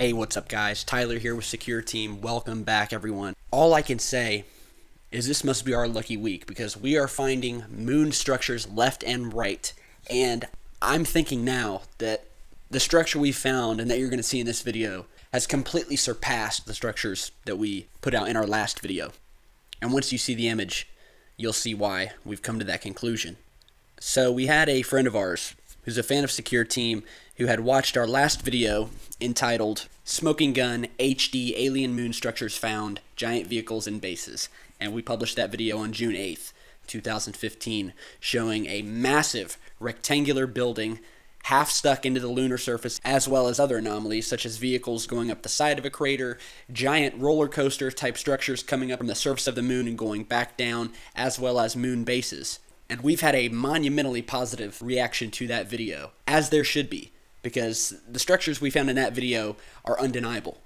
Hey, what's up guys? Tyler here with Secure Team. Welcome back everyone. All I can say is this must be our lucky week because we are finding moon structures left and right. And I'm thinking now that the structure we found and that you're going to see in this video has completely surpassed the structures that we put out in our last video. And once you see the image, you'll see why we've come to that conclusion. So we had a friend of ours who's a fan of Secure Team who had watched our last video entitled Smoking Gun HD Alien Moon Structures Found, Giant Vehicles and Bases. And we published that video on June 8th, 2015, showing a massive rectangular building half stuck into the lunar surface, as well as other anomalies such as vehicles going up the side of a crater, giant roller coaster type structures coming up from the surface of the moon and going back down, as well as moon bases. And we've had a monumentally positive reaction to that video, as there should be, because the structures we found in that video are undeniable.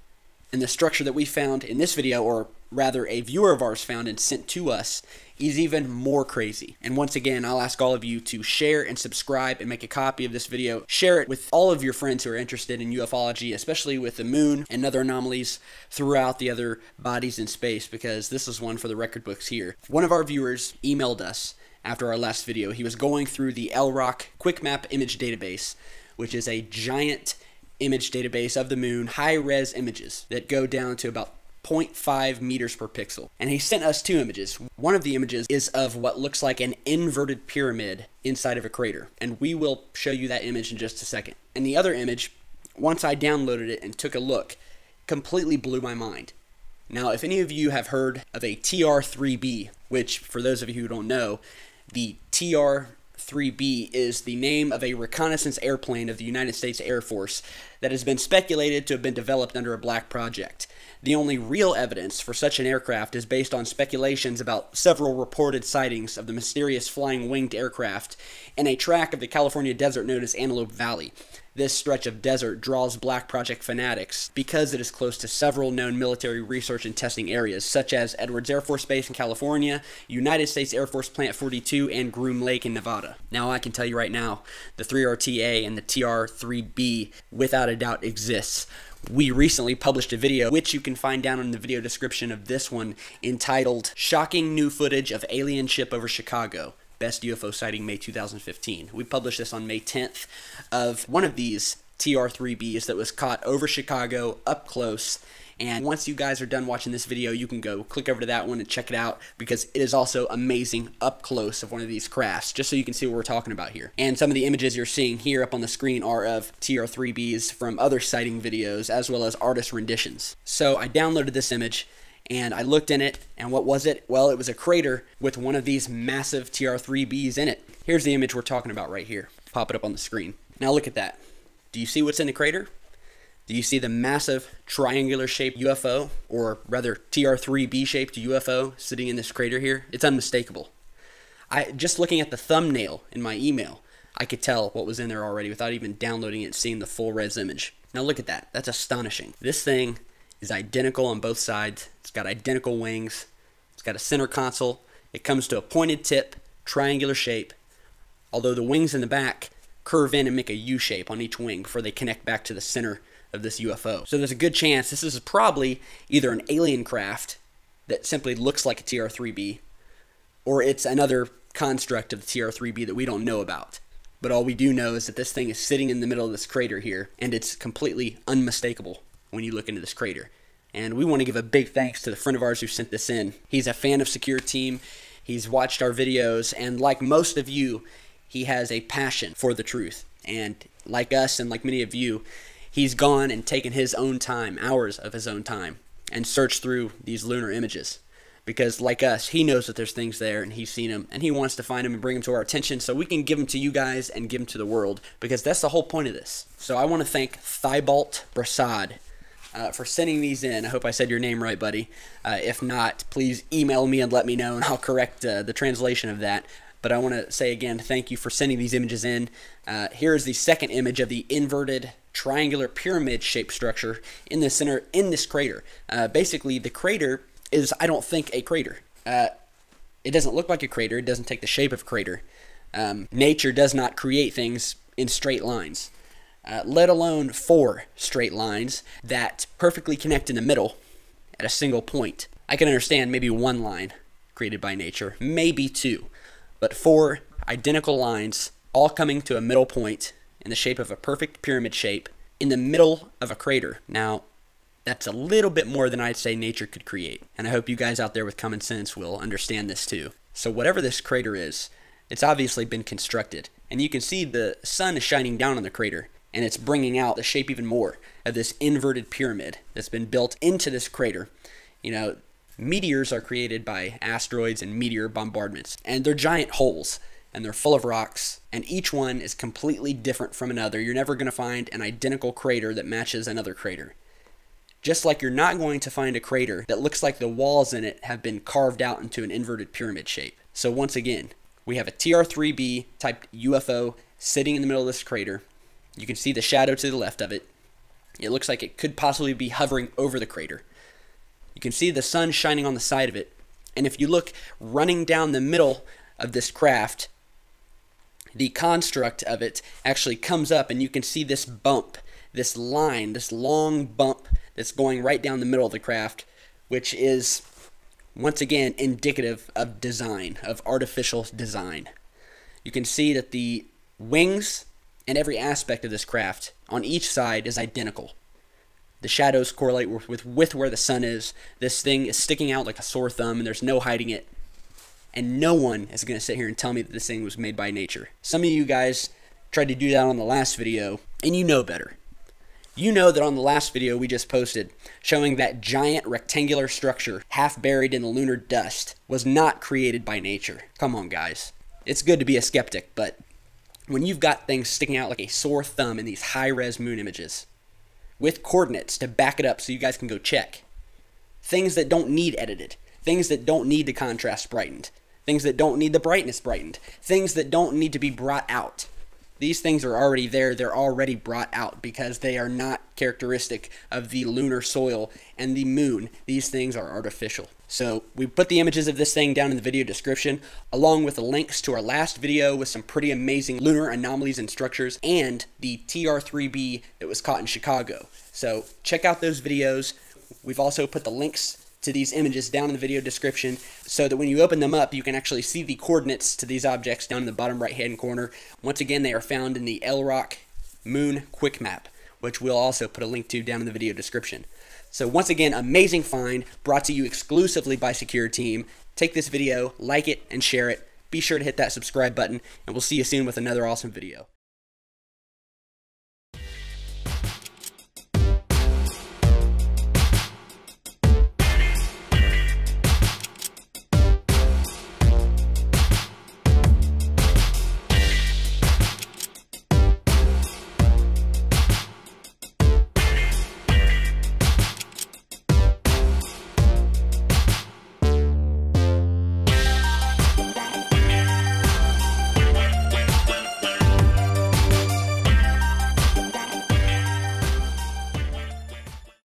And the structure that we found in this video, or rather a viewer of ours found and sent to us, is even more crazy. And once again, I'll ask all of you to share and subscribe and make a copy of this video. Share it with all of your friends who are interested in ufology, especially with the moon and other anomalies throughout the other bodies in space, because this is one for the record books here. One of our viewers emailed us after our last video. He was going through the LROC Quick Map Image Database, which is a giant image database of the moon, high-res images that go down to about 0.5 meters per pixel. And he sent us two images. One of the images is of what looks like an inverted pyramid inside of a crater. And we will show you that image in just a second. And the other image, once I downloaded it and took a look, completely blew my mind. Now, if any of you have heard of a TR3B, which for those of you who don't know, the TR3B is the name of a reconnaissance airplane of the United States Air Force that has been speculated to have been developed under a black project. The only real evidence for such an aircraft is based on speculations about several reported sightings of the mysterious flying winged aircraft in a tract of the California desert known as Antelope Valley. This stretch of desert draws black project fanatics because it is close to several known military research and testing areas, such as Edwards Air Force Base in California, United States Air Force Plant 42, and Groom Lake in Nevada. Now, I can tell you right now, the 3RTA and the TR3B, without a doubt, exists. We recently published a video, which you can find down in the video description of this one, entitled Shocking New Footage of Alien Ship Over Chicago. Best UFO sighting May 2015. We published this on May 10th of one of these TR3Bs that was caught over Chicago up close. And once you guys are done watching this video, you can go click over to that one and check it out, because it is also amazing up close of one of these crafts, just so you can see what we're talking about here. And some of the images you're seeing here up on the screen are of TR3Bs from other sighting videos, as well as artist renditions. So I downloaded this image and I looked in it, and what was it? Well, it was a crater with one of these massive TR3Bs in it. Here's the image we're talking about right here. Pop it up on the screen. Now look at that. Do you see what's in the crater? Do you see the massive triangular-shaped UFO, or rather TR3B-shaped UFO sitting in this crater here? It's unmistakable. Just looking at the thumbnail in my email, I could tell what was in there already without even downloading it and seeing the full-res image. Now look at that. That's astonishing. This thing is identical on both sides. It's got identical wings. It's got a center console. It comes to a pointed tip, triangular shape, although the wings in the back curve in and make a U shape on each wing before they connect back to the center of this UFO. So there's a good chance this is probably either an alien craft that simply looks like a TR3B, or it's another construct of the TR3B that we don't know about. But all we do know is that this thing is sitting in the middle of this crater here, and it's completely unmistakable when you look into this crater. And we want to give a big thanks to the friend of ours who sent this in. He's a fan of Secure Team. He's watched our videos, and like most of you, he has a passion for the truth. And like us and like many of you, he's gone and taken his own time, hours of his own time, and searched through these lunar images. Because like us, he knows that there's things there, and he's seen them, and he wants to find them and bring them to our attention so we can give them to you guys and give them to the world, because that's the whole point of this. So I want to thank Thibault Brassad for sending these in. I hope I said your name right, buddy. If not, please email me and let me know, and I'll correct the translation of that. But I want to say again, thank you for sending these images in. Here is the second image of the inverted triangular pyramid-shaped structure in the center in this crater. Basically, the crater is, I don't think, a crater. It doesn't look like a crater. It doesn't take the shape of a crater. Nature does not create things in straight lines. let alone 4 straight lines that perfectly connect in the middle at a single point. I can understand maybe 1 line created by nature, maybe 2, but 4 identical lines all coming to a middle point in the shape of a perfect pyramid shape in the middle of a crater. Now, that's a little bit more than I'd say nature could create, and I hope you guys out there with common sense will understand this too. So whatever this crater is, it's obviously been constructed, and you can see the sun is shining down on the crater, and it's bringing out the shape even more of this inverted pyramid that's been built into this crater. You know, meteors are created by asteroids and meteor bombardments, and they're giant holes, and they're full of rocks, and each one is completely different from another. You're never going to find an identical crater that matches another crater. Just like you're not going to find a crater that looks like the walls in it have been carved out into an inverted pyramid shape. So once again, we have a TR3B type UFO sitting in the middle of this crater. You can see the shadow to the left of it. It looks like it could possibly be hovering over the crater. You can see the sun shining on the side of it. And if you look running down the middle of this craft, the construct of it actually comes up, and you can see this bump, this line, this long bump that's going right down the middle of the craft, which is, once again, indicative of design, of artificial design. You can see that the wings and every aspect of this craft on each side is identical. The shadows correlate with where the sun is. This thing is sticking out like a sore thumb, and there's no hiding it. And no one is going to sit here and tell me that this thing was made by nature. Some of you guys tried to do that on the last video, and you know better. You know that on the last video we just posted, showing that giant rectangular structure half buried in the lunar dust was not created by nature. Come on, guys. It's good to be a skeptic, but when you've got things sticking out like a sore thumb in these high-res moon images, with coordinates to back it up so you guys can go check, things that don't need edited, things that don't need the contrast brightened, things that don't need the brightness brightened, things that don't need to be brought out. These things are already there. They're already brought out because they are not characteristic of the lunar soil and the moon. These things are artificial. So we put the images of this thing down in the video description, along with the links to our last video with some pretty amazing lunar anomalies and structures, and the TR3B that was caught in Chicago. So check out those videos. We've also put the links to these images down in the video description so that when you open them up, you can actually see the coordinates to these objects down in the bottom right hand corner. Once again, they are found in the LROC Moon Quick Map, which we'll also put a link to down in the video description. So once again, amazing find brought to you exclusively by Secure Team. Take this video, like it, and share it. Be sure to hit that subscribe button, and we'll see you soon with another awesome video.